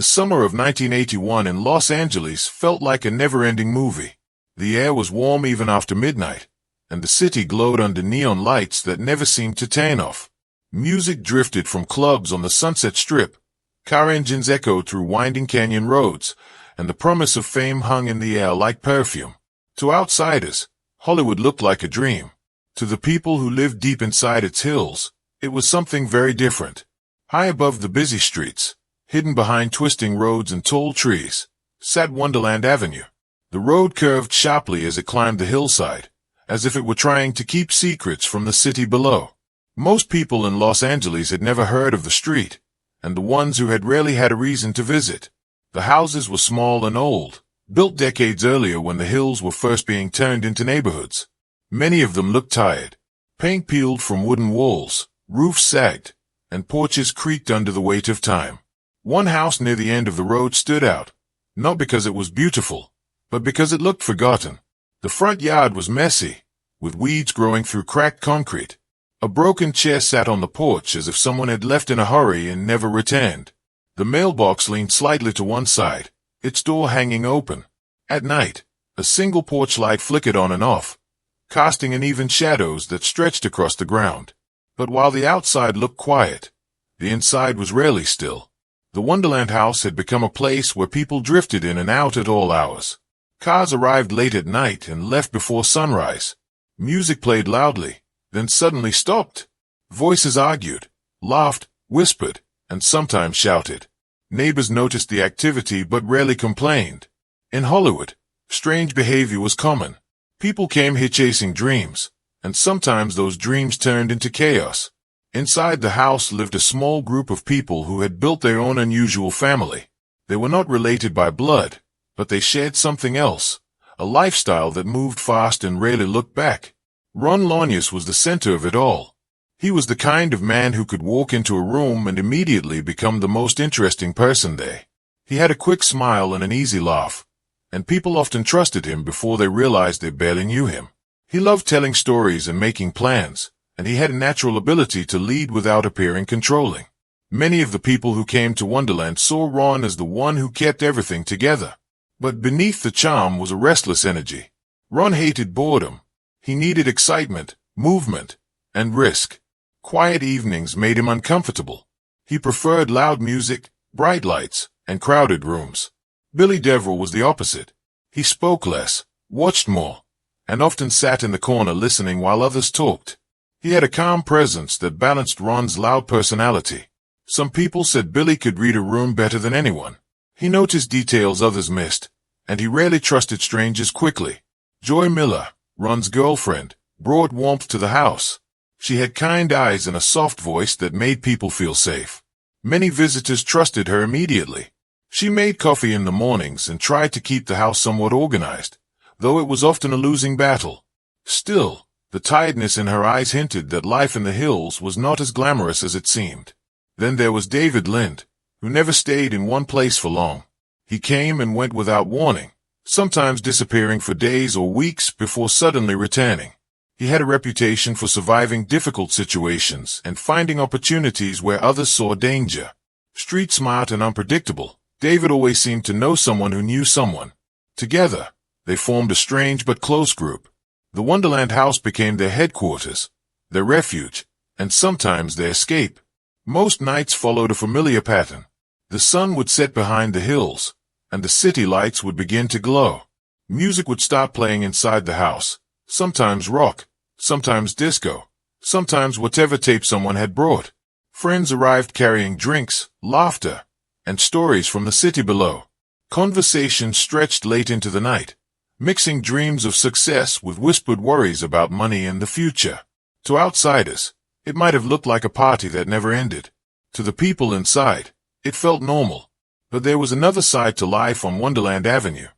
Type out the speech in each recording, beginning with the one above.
The summer of 1981 in Los Angeles felt like a never-ending movie. The air was warm even after midnight, and the city glowed under neon lights that never seemed to turn off. Music drifted from clubs on the Sunset Strip, car engines echoed through winding canyon roads, and the promise of fame hung in the air like perfume. To outsiders, Hollywood looked like a dream. To the people who lived deep inside its hills, it was something very different. High above the busy streets, hidden behind twisting roads and tall trees, sat Wonderland Avenue. The road curved sharply as it climbed the hillside, as if it were trying to keep secrets from the city below. Most people in Los Angeles had never heard of the street, and the ones who had rarely had a reason to visit. The houses were small and old, built decades earlier when the hills were first being turned into neighborhoods. Many of them looked tired. Paint peeled from wooden walls, roofs sagged, and porches creaked under the weight of time. One house near the end of the road stood out, not because it was beautiful, but because it looked forgotten. The front yard was messy, with weeds growing through cracked concrete. A broken chair sat on the porch as if someone had left in a hurry and never returned. The mailbox leaned slightly to one side, its door hanging open. At night, a single porch light flickered on and off, casting uneven shadows that stretched across the ground. But while the outside looked quiet, the inside was rarely still. The Wonderland house had become a place where people drifted in and out at all hours. Cars arrived late at night and left before sunrise. Music played loudly, then suddenly stopped. Voices argued, laughed, whispered, and sometimes shouted. Neighbors noticed the activity but rarely complained. In Hollywood, strange behavior was common. People came here chasing dreams, and sometimes those dreams turned into chaos. Inside the house lived a small group of people who had built their own unusual family. They were not related by blood, but they shared something else, a lifestyle that moved fast and rarely looked back. Ron Launius was the center of it all. He was the kind of man who could walk into a room and immediately become the most interesting person there. He had a quick smile and an easy laugh, and people often trusted him before they realized they barely knew him. He loved telling stories and making plans, and he had a natural ability to lead without appearing controlling. Many of the people who came to Wonderland saw Ron as the one who kept everything together. But beneath the charm was a restless energy. Ron hated boredom. He needed excitement, movement, and risk. Quiet evenings made him uncomfortable. He preferred loud music, bright lights, and crowded rooms. Billy Deverell was the opposite. He spoke less, watched more, and often sat in the corner listening while others talked. He had a calm presence that balanced Ron's loud personality. Some people said Billy could read a room better than anyone. He noticed details others missed, and he rarely trusted strangers quickly. Joy Miller, Ron's girlfriend, brought warmth to the house. She had kind eyes and a soft voice that made people feel safe. Many visitors trusted her immediately. She made coffee in the mornings and tried to keep the house somewhat organized, though it was often a losing battle. Still, the tiredness in her eyes hinted that life in the hills was not as glamorous as it seemed. Then there was David Lind, who never stayed in one place for long. He came and went without warning, sometimes disappearing for days or weeks before suddenly returning. He had a reputation for surviving difficult situations and finding opportunities where others saw danger. Street smart and unpredictable, David always seemed to know someone who knew someone. Together, they formed a strange but close group. The Wonderland house became their headquarters, their refuge, and sometimes their escape. Most nights followed a familiar pattern. The sun would set behind the hills, and the city lights would begin to glow. Music would start playing inside the house, sometimes rock, sometimes disco, sometimes whatever tape someone had brought. Friends arrived carrying drinks, laughter, and stories from the city below. Conversation stretched late into the night, mixing dreams of success with whispered worries about money and the future. To outsiders, it might have looked like a party that never ended. To the people inside, it felt normal. But there was another side to life on Wonderland Avenue.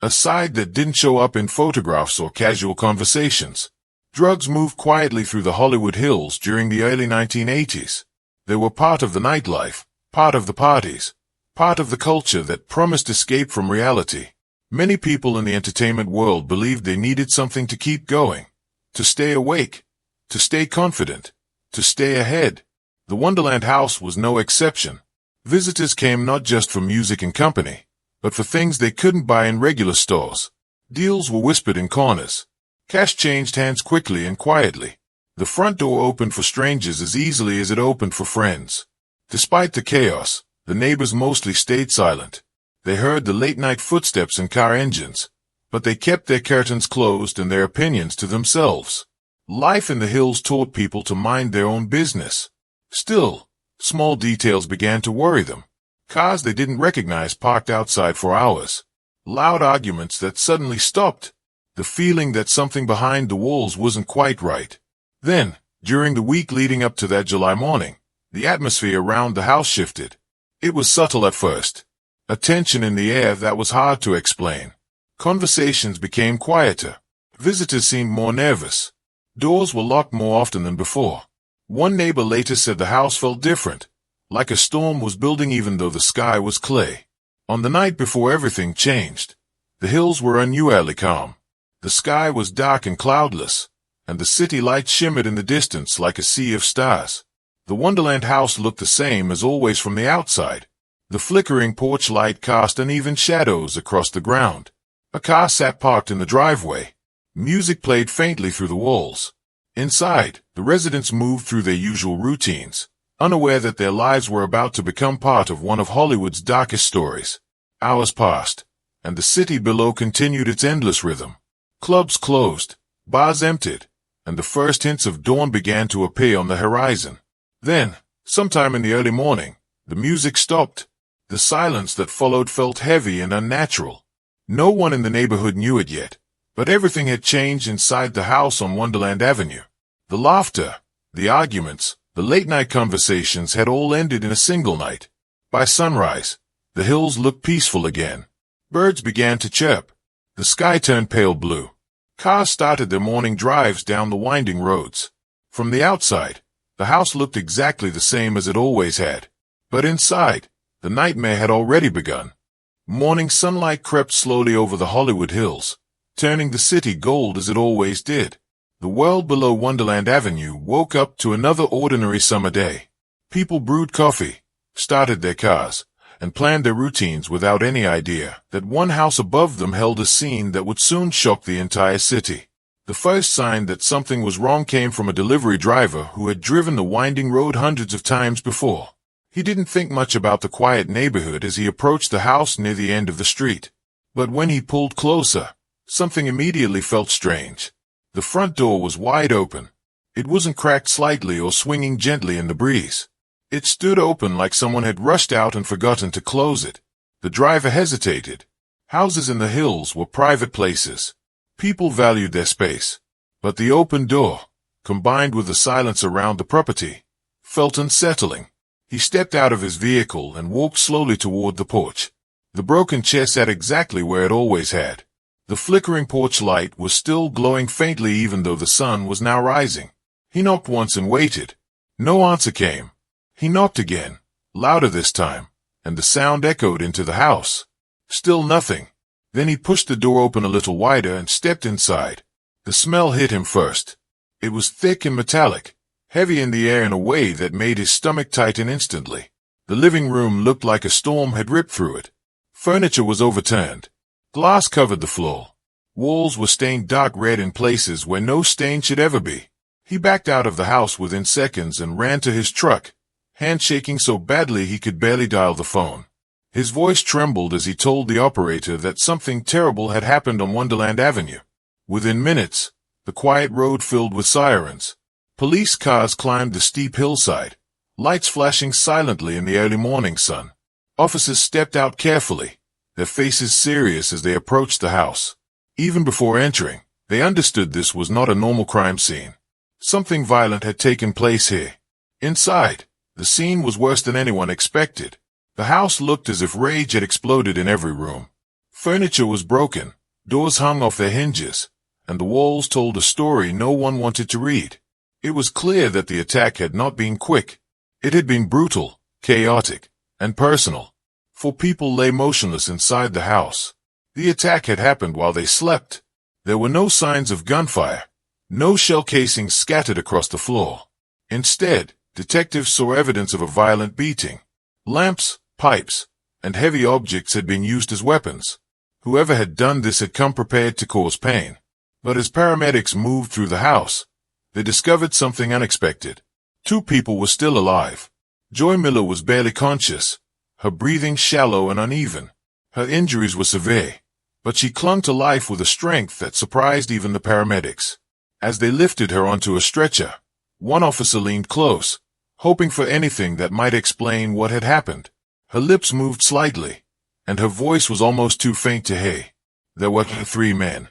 A side that didn't show up in photographs or casual conversations. Drugs moved quietly through the Hollywood Hills during the early 1980s. They were part of the nightlife, part of the parties, part of the culture that promised escape from reality. Many people in the entertainment world believed they needed something to keep going, to stay awake, to stay confident, to stay ahead. The Wonderland house was no exception. Visitors came not just for music and company, but for things they couldn't buy in regular stores. Deals were whispered in corners. Cash changed hands quickly and quietly. The front door opened for strangers as easily as it opened for friends. Despite the chaos, the neighbors mostly stayed silent. They heard the late-night footsteps and car engines, but they kept their curtains closed and their opinions to themselves. Life in the hills taught people to mind their own business. Still, small details began to worry them. Cars they didn't recognize parked outside for hours. Loud arguments that suddenly stopped. The feeling that something behind the walls wasn't quite right. Then, during the week leading up to that July morning, the atmosphere around the house shifted. It was subtle at first. A tension in the air that was hard to explain. Conversations became quieter. Visitors seemed more nervous. Doors were locked more often than before. One neighbor later said the house felt different, like a storm was building even though the sky was clay. On the night before everything changed, the hills were unusually calm. The sky was dark and cloudless, and the city lights shimmered in the distance like a sea of stars. The Wonderland house looked the same as always from the outside. The flickering porch light cast uneven shadows across the ground. A car sat parked in the driveway. Music played faintly through the walls. Inside, the residents moved through their usual routines, unaware that their lives were about to become part of one of Hollywood's darkest stories. Hours passed, and the city below continued its endless rhythm. Clubs closed, bars emptied, and the first hints of dawn began to appear on the horizon. Then, sometime in the early morning, the music stopped. The silence that followed felt heavy and unnatural. No one in the neighborhood knew it yet, but everything had changed inside the house on Wonderland Avenue. The laughter, the arguments, the late-night conversations had all ended in a single night. By sunrise, the hills looked peaceful again. Birds began to chirp. The sky turned pale blue. Cars started their morning drives down the winding roads. From the outside, the house looked exactly the same as it always had. But inside, the nightmare had already begun. Morning sunlight crept slowly over the Hollywood hills, turning the city gold as it always did. The world below Wonderland Avenue woke up to another ordinary summer day. People brewed coffee, started their cars, and planned their routines without any idea that one house above them held a scene that would soon shock the entire city. The first sign that something was wrong came from a delivery driver who had driven the winding road hundreds of times before. He didn't think much about the quiet neighborhood as he approached the house near the end of the street. But when he pulled closer, something immediately felt strange. The front door was wide open. It wasn't cracked slightly or swinging gently in the breeze. It stood open like someone had rushed out and forgotten to close it. The driver hesitated. Houses in the hills were private places. People valued their space. But the open door, combined with the silence around the property, felt unsettling. He stepped out of his vehicle and walked slowly toward the porch. The broken chair sat exactly where it always had. The flickering porch light was still glowing faintly even though the sun was now rising. He knocked once and waited. No answer came. He knocked again, louder this time, and the sound echoed into the house. Still nothing. Then he pushed the door open a little wider and stepped inside. The smell hit him first. It was thick and metallic, heavy in the air in a way that made his stomach tighten instantly. The living room looked like a storm had ripped through it. Furniture was overturned. Glass covered the floor. Walls were stained dark red in places where no stain should ever be. He backed out of the house within seconds and ran to his truck, hand shaking so badly he could barely dial the phone. His voice trembled as he told the operator that something terrible had happened on Wonderland Avenue. Within minutes, the quiet road filled with sirens. Police cars climbed the steep hillside, lights flashing silently in the early morning sun. Officers stepped out carefully, their faces serious as they approached the house. Even before entering, they understood this was not a normal crime scene. Something violent had taken place here. Inside, the scene was worse than anyone expected. The house looked as if rage had exploded in every room. Furniture was broken, doors hung off their hinges, and the walls told a story no one wanted to read. It was clear that the attack had not been quick. It had been brutal, chaotic, and personal. Four people lay motionless inside the house. The attack had happened while they slept. There were no signs of gunfire, no shell casings scattered across the floor. Instead, detectives saw evidence of a violent beating. Lamps, pipes, and heavy objects had been used as weapons. Whoever had done this had come prepared to cause pain. But as paramedics moved through the house, they discovered something unexpected. 2 people were still alive. Joy Miller was barely conscious, her breathing shallow and uneven. Her injuries were severe, but she clung to life with a strength that surprised even the paramedics. As they lifted her onto a stretcher, one officer leaned close, hoping for anything that might explain what had happened. Her lips moved slightly, and her voice was almost too faint to hear. There were 3 men.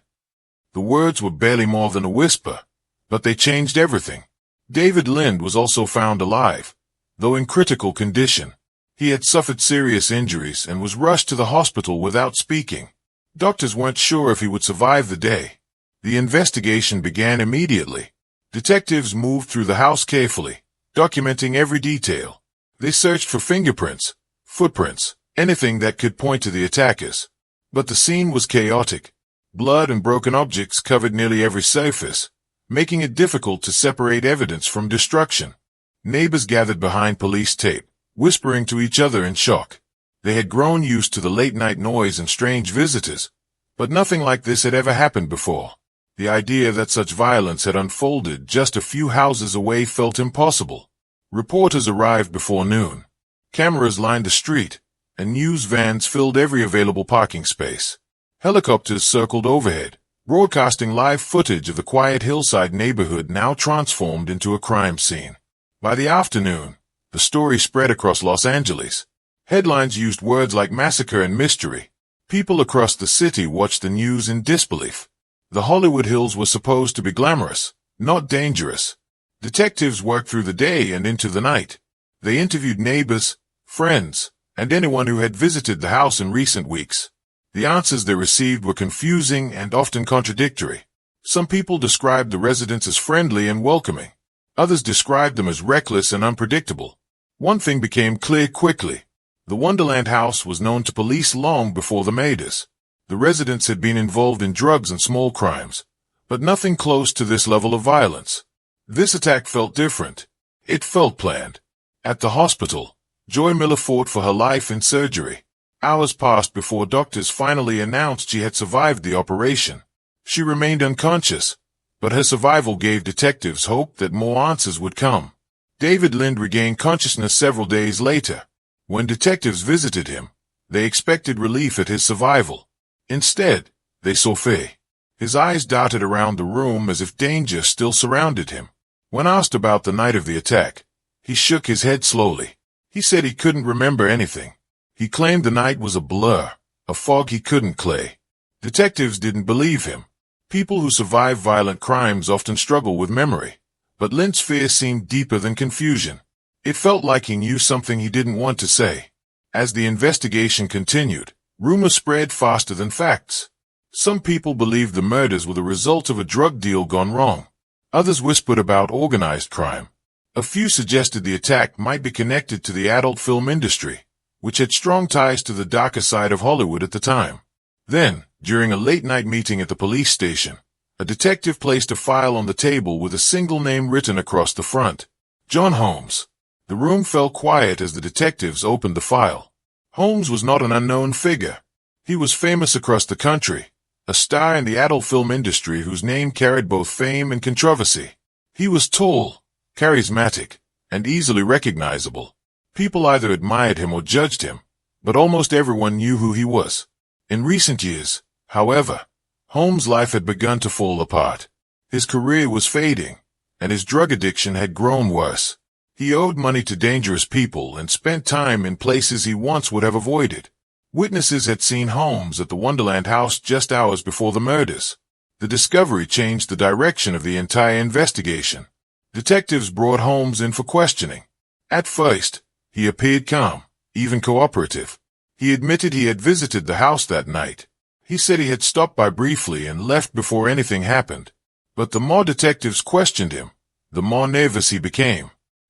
The words were barely more than a whisper, but they changed everything. David Lind was also found alive, though in critical condition. He had suffered serious injuries and was rushed to the hospital without speaking. Doctors weren't sure if he would survive the day. The investigation began immediately. Detectives moved through the house carefully, documenting every detail. They searched for fingerprints, footprints, anything that could point to the attackers. But the scene was chaotic. Blood and broken objects covered nearly every surface, making it difficult to separate evidence from destruction. Neighbors gathered behind police tape, whispering to each other in shock. They had grown used to the late-night noise and strange visitors, but nothing like this had ever happened before. The idea that such violence had unfolded just a few houses away felt impossible. Reporters arrived before noon. Cameras lined the street, and news vans filled every available parking space. Helicopters circled overhead, broadcasting live footage of the quiet hillside neighborhood now transformed into a crime scene. By the afternoon, the story spread across Los Angeles. Headlines used words like massacre and mystery. People across the city watched the news in disbelief. The Hollywood Hills were supposed to be glamorous, not dangerous. Detectives worked through the day and into the night. They interviewed neighbors, friends, and anyone who had visited the house in recent weeks. The answers they received were confusing and often contradictory. Some people described the residents as friendly and welcoming. Others described them as reckless and unpredictable. One thing became clear quickly. The Wonderland house was known to police long before the murders. The residents had been involved in drugs and small crimes, but nothing close to this level of violence. This attack felt different. It felt planned. At the hospital, Joy Miller fought for her life in surgery. Hours passed before doctors finally announced she had survived the operation. She remained unconscious, but her survival gave detectives hope that more answers would come. David Lind regained consciousness several days later. When detectives visited him, they expected relief at his survival. Instead, they saw fear. His eyes darted around the room as if danger still surrounded him. When asked about the night of the attack, he shook his head slowly. He said he couldn't remember anything. He claimed the night was a blur, a fog he couldn't clear. Detectives didn't believe him. People who survive violent crimes often struggle with memory, but Lind's fear seemed deeper than confusion. It felt like he knew something he didn't want to say. As the investigation continued, rumors spread faster than facts. Some people believed the murders were the result of a drug deal gone wrong. Others whispered about organized crime. A few suggested the attack might be connected to the adult film industry, which had strong ties to the darker side of Hollywood at the time. Then, during a late-night meeting at the police station, a detective placed a file on the table with a single name written across the front: John Holmes. The room fell quiet as the detectives opened the file. Holmes was not an unknown figure. He was famous across the country, a star in the adult film industry whose name carried both fame and controversy. He was tall, charismatic, and easily recognizable. People either admired him or judged him, but almost everyone knew who he was. In recent years, however, Holmes' life had begun to fall apart. His career was fading, and his drug addiction had grown worse. He owed money to dangerous people and spent time in places he once would have avoided. Witnesses had seen Holmes at the Wonderland house just hours before the murders. The discovery changed the direction of the entire investigation. Detectives brought Holmes in for questioning. At first, he appeared calm, even cooperative. He admitted he had visited the house that night. He said he had stopped by briefly and left before anything happened. But the more detectives questioned him, the more nervous he became.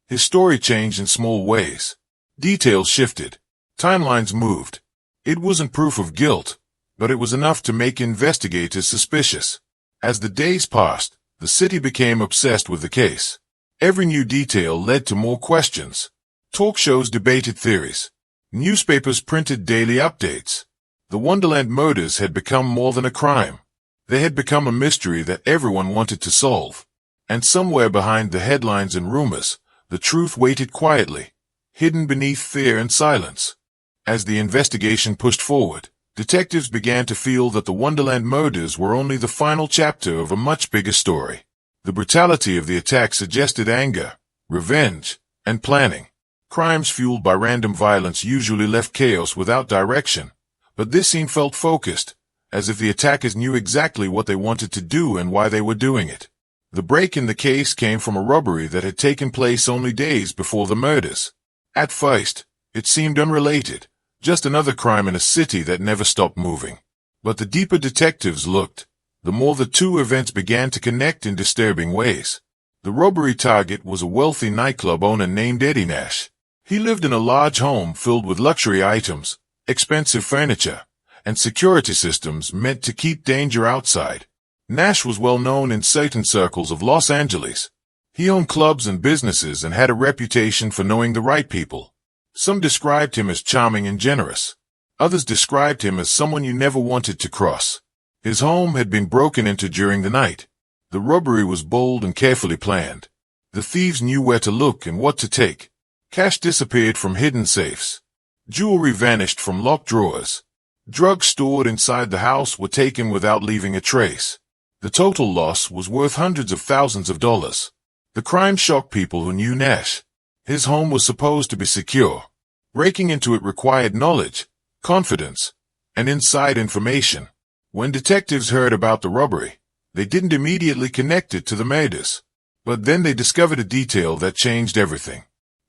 His story changed in small ways. Details shifted. Timelines moved. It wasn't proof of guilt, but it was enough to make investigators suspicious. As the days passed, the city became obsessed with the case. Every new detail led to more questions. Talk shows debated theories. Newspapers printed daily updates. The Wonderland murders had become more than a crime. They had become a mystery that everyone wanted to solve. And somewhere behind the headlines and rumors, the truth waited quietly, hidden beneath fear and silence. As the investigation pushed forward, detectives began to feel that the Wonderland murders were only the final chapter of a much bigger story. The brutality of the attack suggested anger, revenge, and planning. Crimes fueled by random violence usually left chaos without direction, but this scene felt focused, as if the attackers knew exactly what they wanted to do and why they were doing it. The break in the case came from a robbery that had taken place only days before the murders. At first, it seemed unrelated, just another crime in a city that never stopped moving. But the deeper detectives looked, the more the two events began to connect in disturbing ways. The robbery target was a wealthy nightclub owner named Eddie Nash. He lived in a large home filled with luxury items, expensive furniture, and security systems meant to keep danger outside. Nash was well known in certain circles of Los Angeles. He owned clubs and businesses and had a reputation for knowing the right people. Some described him as charming and generous. Others described him as someone you never wanted to cross. His home had been broken into during the night. The robbery was bold and carefully planned. The thieves knew where to look and what to take. Cash disappeared from hidden safes. Jewelry vanished from locked drawers. Drugs stored inside the house were taken without leaving a trace. The total loss was worth hundreds of thousands of dollars. The crime shocked people who knew Nash. His home was supposed to be secure. Breaking into it required knowledge, confidence, and inside information. When detectives heard about the robbery, they didn't immediately connect it to the murders. But then they discovered a detail that changed everything.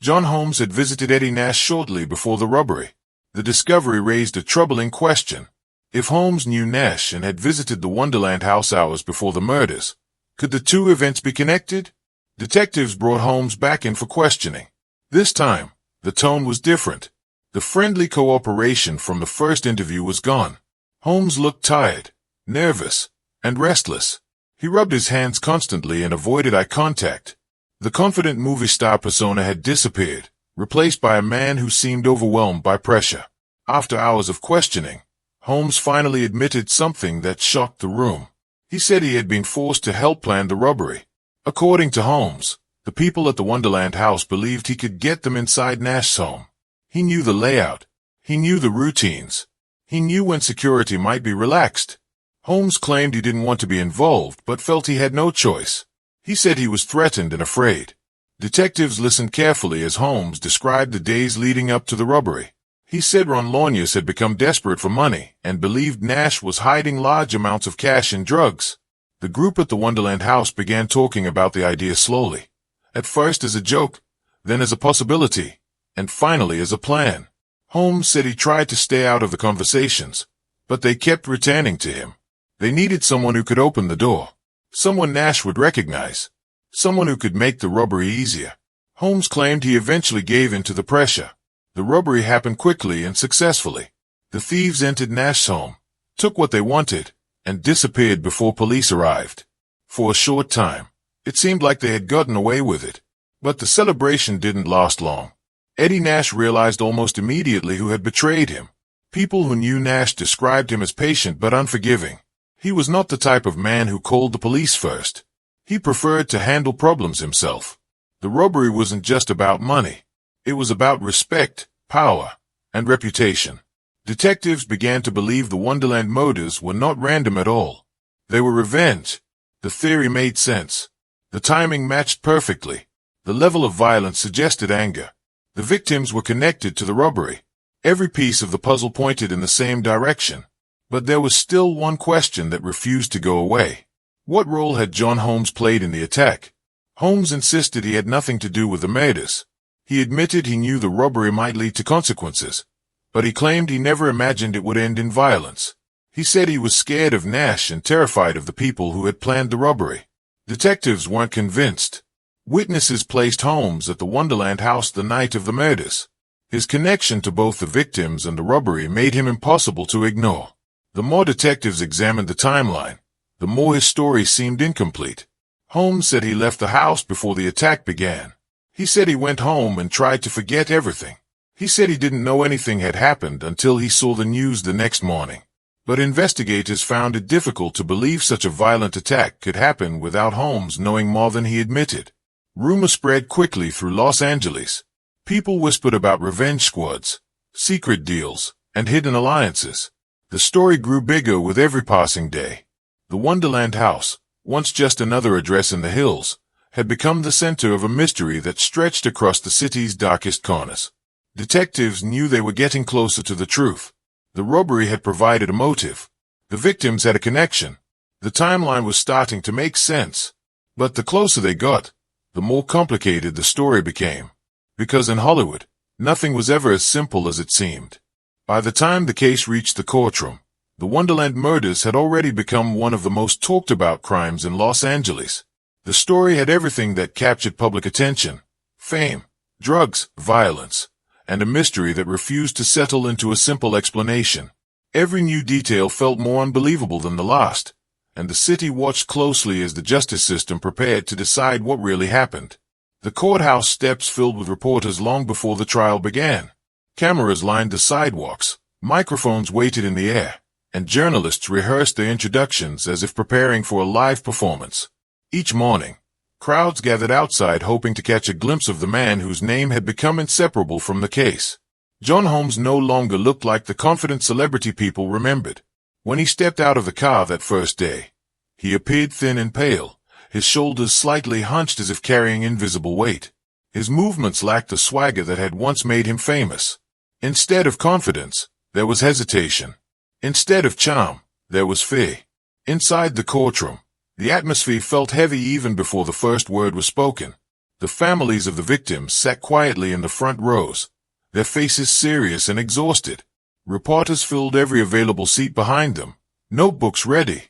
John Holmes had visited Eddie Nash shortly before the robbery. The discovery raised a troubling question. If Holmes knew Nash and had visited the Wonderland house hours before the murders, could the two events be connected? Detectives brought Holmes back in for questioning. This time, the tone was different. The friendly cooperation from the first interview was gone. Holmes looked tired, nervous, and restless. He rubbed his hands constantly and avoided eye contact. The confident movie star persona had disappeared, replaced by a man who seemed overwhelmed by pressure. After hours of questioning, Holmes finally admitted something that shocked the room. He said he had been forced to help plan the robbery. According to Holmes, the people at the Wonderland house believed he could get them inside Nash's home. He knew the layout. He knew the routines. He knew when security might be relaxed. Holmes claimed he didn't want to be involved but felt he had no choice. He said he was threatened and afraid. Detectives listened carefully as Holmes described the days leading up to the robbery. He said Ron Launius had become desperate for money and believed Nash was hiding large amounts of cash in drugs. The group at the Wonderland house began talking about the idea slowly. At first as a joke, then as a possibility, and finally as a plan. Holmes said he tried to stay out of the conversations, but they kept returning to him. They needed someone who could open the door. Someone Nash would recognize. Someone who could make the robbery easier. Holmes claimed he eventually gave in to the pressure. The robbery happened quickly and successfully. The thieves entered Nash's home, took what they wanted, and disappeared before police arrived. For a short time, it seemed like they had gotten away with it. But the celebration didn't last long. Eddie Nash realized almost immediately who had betrayed him. People who knew Nash described him as patient but unforgiving. He was not the type of man who called the police first. He preferred to handle problems himself. The robbery wasn't just about money. It was about respect, power, and reputation. Detectives began to believe the Wonderland murders were not random at all. They were revenge. The theory made sense. The timing matched perfectly. The level of violence suggested anger. The victims were connected to the robbery. Every piece of the puzzle pointed in the same direction. But there was still one question that refused to go away. What role had John Holmes played in the attack? Holmes insisted he had nothing to do with the murders. He admitted he knew the robbery might lead to consequences, but he claimed he never imagined it would end in violence. He said he was scared of Nash and terrified of the people who had planned the robbery. Detectives weren't convinced. Witnesses placed Holmes at the Wonderland house the night of the murders. His connection to both the victims and the robbery made him impossible to ignore. The more detectives examined the timeline, the more his story seemed incomplete. Holmes said he left the house before the attack began. He said he went home and tried to forget everything. He said he didn't know anything had happened until he saw the news the next morning. But investigators found it difficult to believe such a violent attack could happen without Holmes knowing more than he admitted. Rumors spread quickly through Los Angeles. People whispered about revenge squads, secret deals, and hidden alliances. The story grew bigger with every passing day. The Wonderland house, once just another address in the hills, had become the center of a mystery that stretched across the city's darkest corners. Detectives knew they were getting closer to the truth. The robbery had provided a motive. The victims had a connection. The timeline was starting to make sense. But the closer they got, the more complicated the story became. Because in Hollywood, nothing was ever as simple as it seemed. By the time the case reached the courtroom, the Wonderland Murders had already become one of the most talked about crimes in Los Angeles. The story had everything that captured public attention: fame, drugs, violence, and a mystery that refused to settle into a simple explanation. Every new detail felt more unbelievable than the last, and the city watched closely as the justice system prepared to decide what really happened. The courthouse steps filled with reporters long before the trial began. Cameras lined the sidewalks, microphones waited in the air, and journalists rehearsed their introductions as if preparing for a live performance. Each morning, crowds gathered outside hoping to catch a glimpse of the man whose name had become inseparable from the case. John Holmes no longer looked like the confident celebrity people remembered. When he stepped out of the car that first day, he appeared thin and pale, his shoulders slightly hunched as if carrying invisible weight. His movements lacked the swagger that had once made him famous. Instead of confidence, there was hesitation. Instead of charm, there was fear. Inside the courtroom, the atmosphere felt heavy even before the first word was spoken. The families of the victims sat quietly in the front rows, their faces serious and exhausted. Reporters filled every available seat behind them, notebooks ready,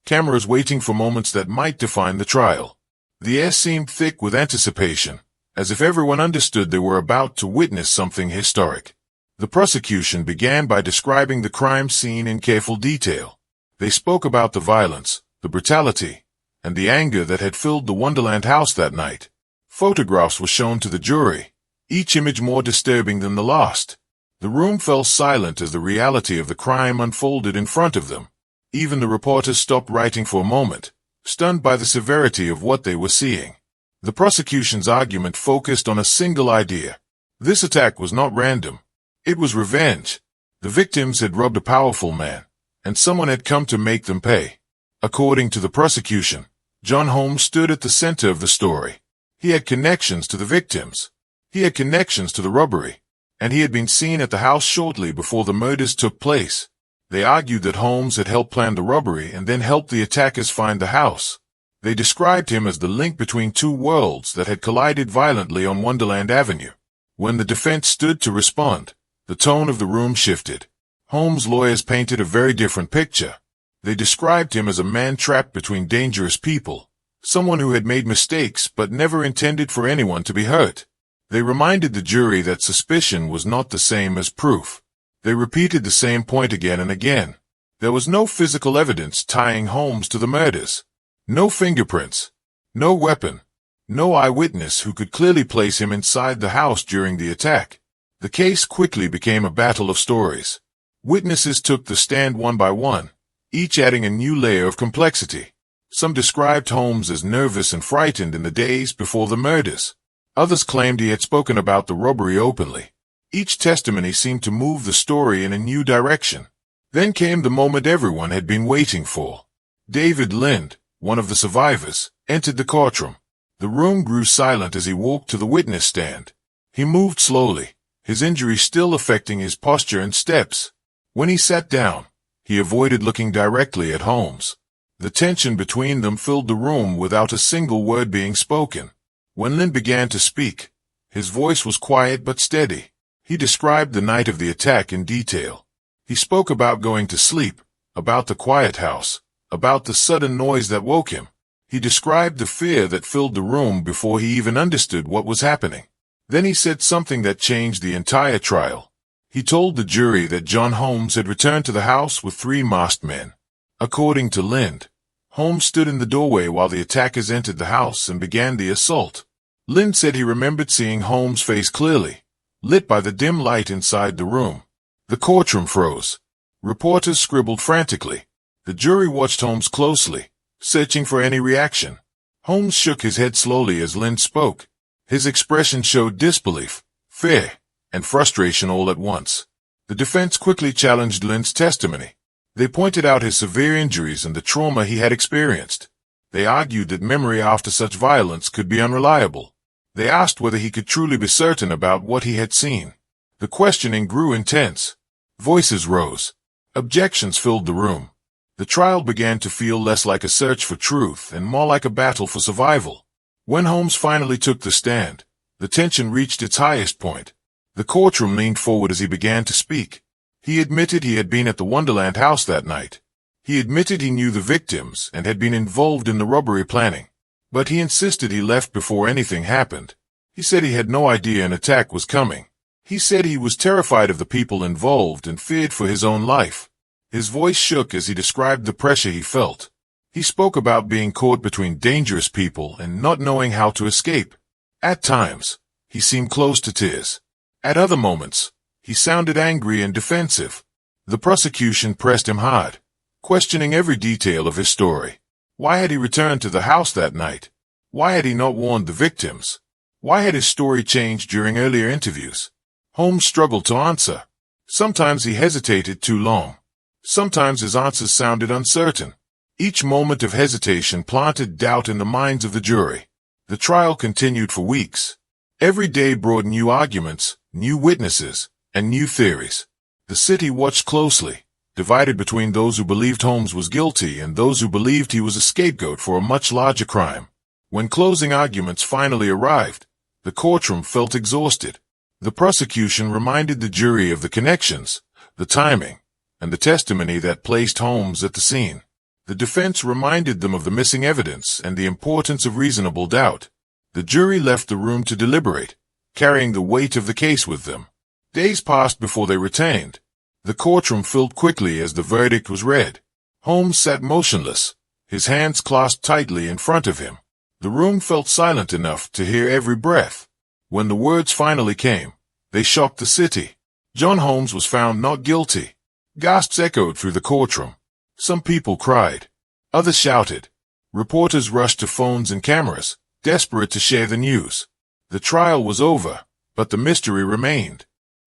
cameras waiting for moments that might define the trial. The air seemed thick with anticipation, as if everyone understood they were about to witness something historic. The prosecution began by describing the crime scene in careful detail. They spoke about the violence, the brutality, and the anger that had filled the Wonderland house that night. Photographs were shown to the jury, each image more disturbing than the last. The room fell silent as the reality of the crime unfolded in front of them. Even the reporters stopped writing for a moment, stunned by the severity of what they were seeing. The prosecution's argument focused on a single idea. This attack was not random. It was revenge. The victims had robbed a powerful man, and someone had come to make them pay. According to the prosecution, John Holmes stood at the center of the story. He had connections to the victims. He had connections to the robbery, and he had been seen at the house shortly before the murders took place. They argued that Holmes had helped plan the robbery and then helped the attackers find the house. They described him as the link between two worlds that had collided violently on Wonderland Avenue. When the defense stood to respond, the tone of the room shifted. Holmes' lawyers painted a very different picture. They described him as a man trapped between dangerous people, someone who had made mistakes but never intended for anyone to be hurt. They reminded the jury that suspicion was not the same as proof. They repeated the same point again and again. There was no physical evidence tying Holmes to the murders. No fingerprints. No weapon. No eyewitness who could clearly place him inside the house during the attack. The case quickly became a battle of stories. Witnesses took the stand one by one, each adding a new layer of complexity. Some described Holmes as nervous and frightened in the days before the murders. Others claimed he had spoken about the robbery openly. Each testimony seemed to move the story in a new direction. Then came the moment everyone had been waiting for. David Lind, one of the survivors, entered the courtroom. The room grew silent as he walked to the witness stand. He moved slowly, his injury still affecting his posture and steps. When he sat down, he avoided looking directly at Holmes. The tension between them filled the room without a single word being spoken. When Lind began to speak, his voice was quiet but steady. He described the night of the attack in detail. He spoke about going to sleep, about the quiet house, about the sudden noise that woke him. He described the fear that filled the room before he even understood what was happening. Then he said something that changed the entire trial. He told the jury that John Holmes had returned to the house with 3 masked men. According to Lind, Holmes stood in the doorway while the attackers entered the house and began the assault. Lynn said he remembered seeing Holmes' face clearly, lit by the dim light inside the room. The courtroom froze. Reporters scribbled frantically. The jury watched Holmes closely, searching for any reaction. Holmes shook his head slowly as Lynn spoke. His expression showed disbelief, fear, and frustration all at once. The defense quickly challenged Lynn's testimony. They pointed out his severe injuries and the trauma he had experienced. They argued that memory after such violence could be unreliable. They asked whether he could truly be certain about what he had seen. The questioning grew intense. Voices rose. Objections filled the room. The trial began to feel less like a search for truth and more like a battle for survival. When Holmes finally took the stand, the tension reached its highest point. The courtroom leaned forward as he began to speak. He admitted he had been at the Wonderland house that night. He admitted he knew the victims and had been involved in the robbery planning. But he insisted he left before anything happened. He said he had no idea an attack was coming. He said he was terrified of the people involved and feared for his own life. His voice shook as he described the pressure he felt. He spoke about being caught between dangerous people and not knowing how to escape. At times, he seemed close to tears. At other moments, he sounded angry and defensive. The prosecution pressed him hard, questioning every detail of his story. Why had he returned to the house that night? Why had he not warned the victims? Why had his story changed during earlier interviews? Holmes struggled to answer. Sometimes he hesitated too long. Sometimes his answers sounded uncertain. Each moment of hesitation planted doubt in the minds of the jury. The trial continued for weeks. Every day brought new arguments, new witnesses, and new theories. The city watched closely, divided between those who believed Holmes was guilty and those who believed he was a scapegoat for a much larger crime. When closing arguments finally arrived, the courtroom felt exhausted. The prosecution reminded the jury of the connections, the timing, and the testimony that placed Holmes at the scene. The defense reminded them of the missing evidence and the importance of reasonable doubt. The jury left the room to deliberate, carrying the weight of the case with them. Days passed before they retained. The courtroom filled quickly as the verdict was read. Holmes sat motionless, his hands clasped tightly in front of him. The room felt silent enough to hear every breath. When the words finally came, they shocked the city. John Holmes was found not guilty. Gasps echoed through the courtroom. Some people cried. Others shouted. Reporters rushed to phones and cameras, desperate to share the news. The trial was over, but the mystery remained.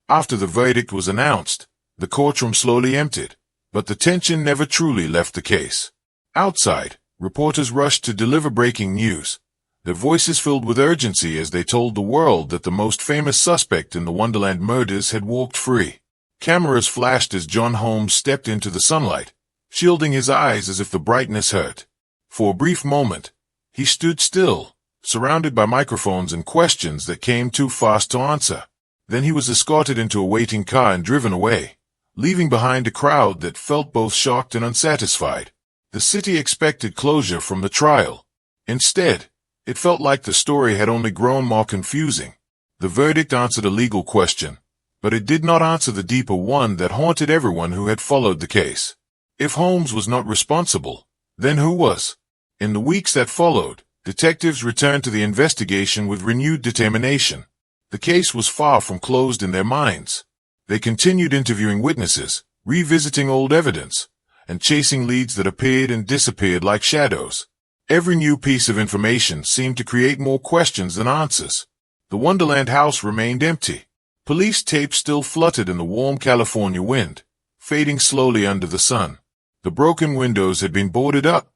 After the verdict was announced, the courtroom slowly emptied, but the tension never truly left the case. Outside, reporters rushed to deliver breaking news. Their voices filled with urgency as they told the world that the most famous suspect in the Wonderland murders had walked free. Cameras flashed as John Holmes stepped into the sunlight, shielding his eyes as if the brightness hurt. For a brief moment, he stood still, surrounded by microphones and questions that came too fast to answer. Then he was escorted into a waiting car and driven away, leaving behind a crowd that felt both shocked and unsatisfied. The city expected closure from the trial. Instead, it felt like the story had only grown more confusing. The verdict answered a legal question, but it did not answer the deeper one that haunted everyone who had followed the case. If Holmes was not responsible, then who was? In the weeks that followed, detectives returned to the investigation with renewed determination. The case was far from closed in their minds. They continued interviewing witnesses, revisiting old evidence, and chasing leads that appeared and disappeared like shadows. Every new piece of information seemed to create more questions than answers. The Wonderland house remained empty. Police tape still fluttered in the warm California wind, fading slowly under the sun. The broken windows had been boarded up,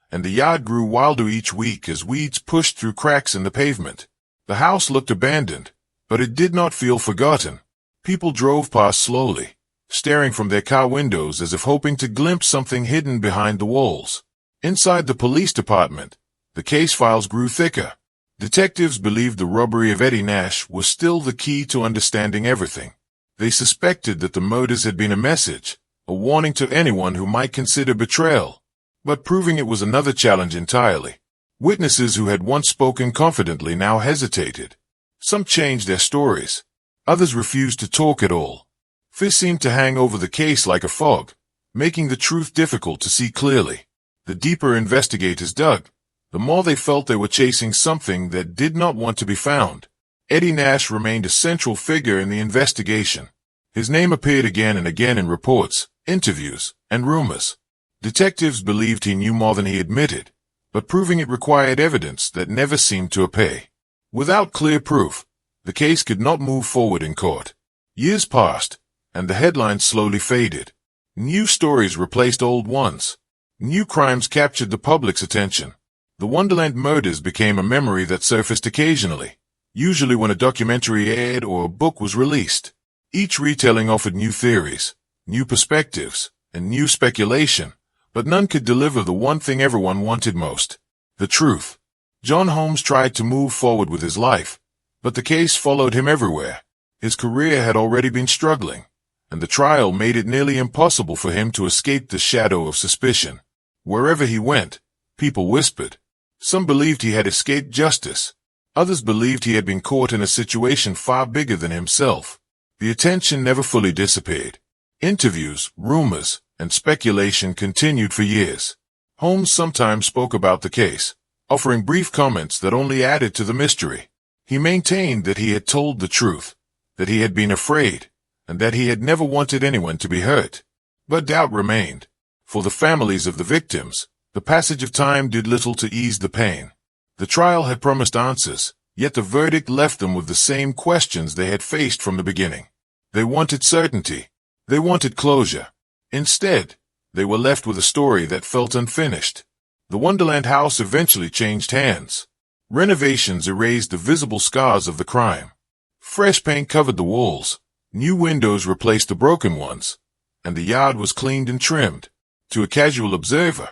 and the yard grew wilder each week as weeds pushed through cracks in the pavement. The house looked abandoned, but it did not feel forgotten. People drove past slowly, staring from their car windows as if hoping to glimpse something hidden behind the walls. Inside the police department, the case files grew thicker. Detectives believed the robbery of Eddie Nash was still the key to understanding everything. They suspected that the murders had been a message, a warning to anyone who might consider betrayal. But proving it was another challenge entirely. Witnesses who had once spoken confidently now hesitated. Some changed their stories. Others refused to talk at all. Fear seemed to hang over the case like a fog, making the truth difficult to see clearly. The deeper investigators dug, the more they felt they were chasing something that did not want to be found. Eddie Nash remained a central figure in the investigation. His name appeared again and again in reports, interviews, and rumors. Detectives believed he knew more than he admitted, but proving it required evidence that never seemed to appear. Without clear proof, the case could not move forward in court. Years passed, and the headlines slowly faded. New stories replaced old ones. New crimes captured the public's attention. The Wonderland Murders became a memory that surfaced occasionally, usually when a documentary aired or a book was released. Each retelling offered new theories, new perspectives, and new speculation, but none could deliver the one thing everyone wanted most: the truth. John Holmes tried to move forward with his life, but the case followed him everywhere. His career had already been struggling, and the trial made it nearly impossible for him to escape the shadow of suspicion. Wherever he went, people whispered. Some believed he had escaped justice. Others believed he had been caught in a situation far bigger than himself. The attention never fully disappeared. Interviews, rumors, and speculation continued for years. Holmes sometimes spoke about the case, offering brief comments that only added to the mystery. He maintained that he had told the truth, that he had been afraid, and that he had never wanted anyone to be hurt. But doubt remained. For the families of the victims, the passage of time did little to ease the pain. The trial had promised answers, yet the verdict left them with the same questions they had faced from the beginning. They wanted certainty. They wanted closure. Instead, they were left with a story that felt unfinished. The Wonderland house eventually changed hands. Renovations erased the visible scars of the crime. Fresh paint covered the walls, new windows replaced the broken ones, and the yard was cleaned and trimmed. To a casual observer,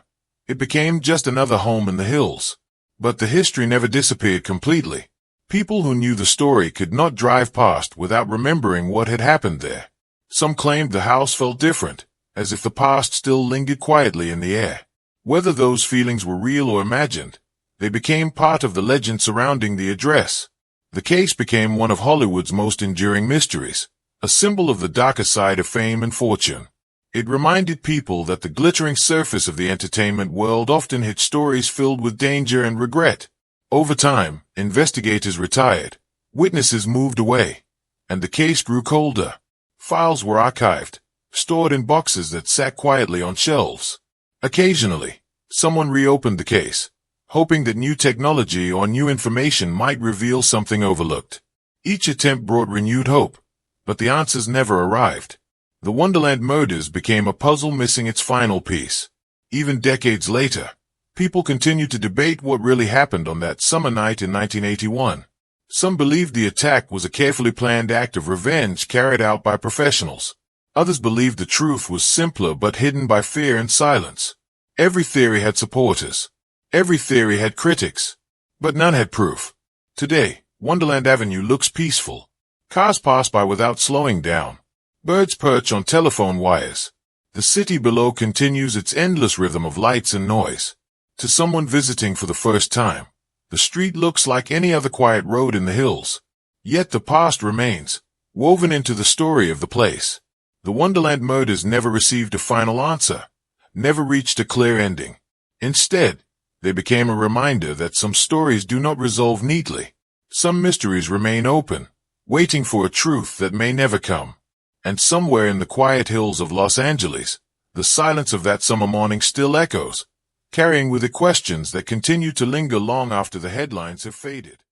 it became just another home in the hills. But the history never disappeared completely. People who knew the story could not drive past without remembering what had happened there. Some claimed the house felt different, as if the past still lingered quietly in the air. Whether those feelings were real or imagined, they became part of the legend surrounding the address. The case became one of Hollywood's most enduring mysteries, a symbol of the darker side of fame and fortune. It reminded people that the glittering surface of the entertainment world often hid stories filled with danger and regret. Over time, investigators retired, witnesses moved away, and the case grew colder. Files were archived, stored in boxes that sat quietly on shelves. Occasionally, someone reopened the case, hoping that new technology or new information might reveal something overlooked. Each attempt brought renewed hope, but the answers never arrived. The Wonderland Murders became a puzzle missing its final piece. Even decades later, people continued to debate what really happened on that summer night in 1981. Some believed the attack was a carefully planned act of revenge carried out by professionals. Others believed the truth was simpler but hidden by fear and silence. Every theory had supporters. Every theory had critics. But none had proof. Today, Wonderland Avenue looks peaceful. Cars pass by without slowing down. Birds perch on telephone wires. The city below continues its endless rhythm of lights and noise. To someone visiting for the first time, the street looks like any other quiet road in the hills. Yet the past remains, woven into the story of the place. The Wonderland Murders never received a final answer, never reached a clear ending. Instead, they became a reminder that some stories do not resolve neatly. Some mysteries remain open, waiting for a truth that may never come. And somewhere in the quiet hills of Los Angeles, the silence of that summer morning still echoes, carrying with it questions that continue to linger long after the headlines have faded.